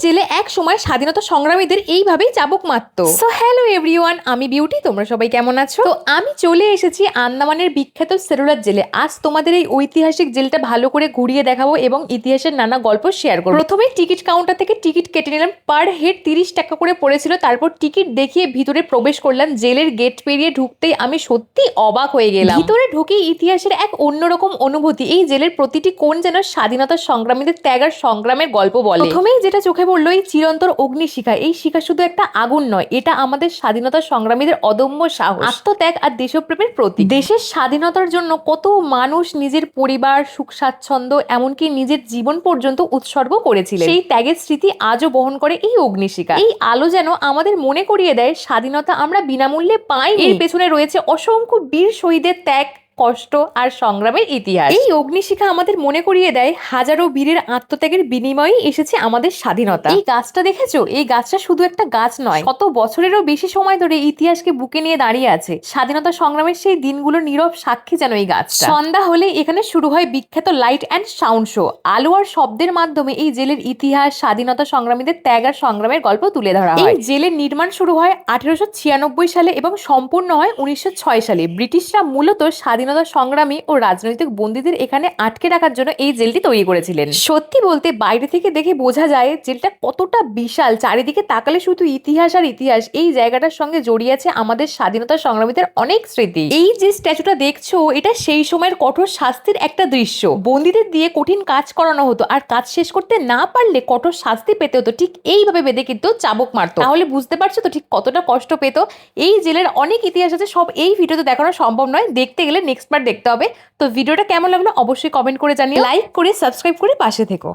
জেলে এক সময় স্বাধীনতা সংগ্রামীদের এইভাবেই চাবুক মারতো। সো হ্যালো এভরিওয়ান, আমি বিউটি, তোমরা সবাই কেমন আছো? তো আমি চলে এসেছি আন্দামানের বিখ্যাত সেলুলার জেলে। আজ তোমাদের এই ঐতিহাসিক জেলটা ভালো করে ঘুরিয়ে দেখাবো এবং ইতিহাসের নানা গল্প শেয়ার করবো। প্রথমে টিকিট কাউন্টার থেকে টিকিট কেটে নিলাম, পার হেড 30 টাকা করে পড়েছিল। তারপর টিকিট দেখিয়ে ভিতরে প্রবেশ করলাম। জেলের গেট পেরিয়ে ঢুকতেই আমি সত্যি অবাক হয়ে গেলাম। ভিতরে ঢুকেই ইতিহাসের এক অন্যরকম অনুভূতি। এই জেলের প্রতিটি কোণ যেন স্বাধীনতা সংগ্রামীদের ত্যাগ আর সংগ্রামের গল্প বলে। প্রথমেই যেটা চোখে পড়লো, এই চিরন্তর অগ্নিশিখা। এই শিখা শুধু একটা আগুন নয়, এটা আমাদের স্বাধীনতা সংগ্রামীদের অদম্য সাহস, আত্মত্যাগ আর দেশপ্রেমের প্রতীক। দেশের স্বাধীনতার জন্য কত মানুষ নিজের পরিবার, সুখ স্বাচ্ছন্দ্য, এমনকি নিজের জীবন পর্যন্ত উৎসর্গ করেছিলেন। সেই ত্যাগের স্মৃতি আজও বহন করে এই অগ্নিশিখা। এই আলো যেন আমাদের মনে করিয়ে দেয় স্বাধীনতা আমরা বিনামূল্যে পাইনি। এর পেছনে রয়েছে অসংখ্য বীর শহীদের ত্যাগ, কষ্ট আর সংগ্রামের ইতিহাস। এই অগ্নিশিখা আমাদের মনে করিয়ে দেয় হাজারো বীরের আত্মত্যাগের বিনিময়েই এসেছে আমাদের স্বাধীনতা। এই গাছটা দেখেছো? এই গাছটা শুধু একটা গাছ নয়, শত বছরেরও বেশি সময় ধরে ইতিহাসকে বুকে নিয়ে দাঁড়িয়ে আছে। স্বাধীনতা সংগ্রামের সেই দিনগুলোর নীরব সাক্ষী যেন এই গাছটা। সন্ধ্যা হলে এখানে শুরু হয় বিখ্যাত লাইট অ্যান্ড সাউন্ড শো। আলো আর শব্দের মাধ্যমে এই জেলের ইতিহাস, স্বাধীনতা সংগ্রামীদের ত্যাগ আর সংগ্রামের গল্প তুলে ধরা হয়। এই জেলের নির্মাণ শুরু হয় 1896 সালে এবং সম্পূর্ণ হয় 1906 সালে। ব্রিটিশরা মূলত স্বাধীনতা সংগ্রামী ও রাজনৈতিক বন্দীদের এখানে আটকে রাখার জন্য এই জেলটি তৈরি করেছিলেন। সত্যি বলতে বাইরে থেকে দেখে বোঝা যায় জেলটা কতটা বিশাল। চারিদিকে তাকালে শুধু ইতিহাস আর ইতিহাস। এই জায়গাটার সঙ্গে জড়িয়ে আছে আমাদের স্বাধীনতা সংগ্রামীদের অনেক স্মৃতি। এই যে স্ট্যাচুটা দেখছো, এটা সেই সময়ের কঠোর শাস্তির একটা দৃশ্য। বন্দীদের দিয়ে কঠিন কাজ করানো হতো, আর কাজ শেষ করতে না পারলে কঠোর শাস্তি পেতে হতো। ঠিক এইভাবে বেঁধে কিন্তু চাবুক মারতো। তাহলে বুঝতে পারছো তো ঠিক কতটা কষ্ট পেত। এই জেলের অনেক ইতিহাস আছে, সব এই ভিডিওতে দেখানো সম্ভব নয়। দেখতে গেলে নেক্সট বার দেখতে হবে। তো ভিডিওটা কেমন লাগলো অবশ্যই কমেন্ট করে জানিও, লাইক করে সাবস্ক্রাইব করে পাশে থেকো।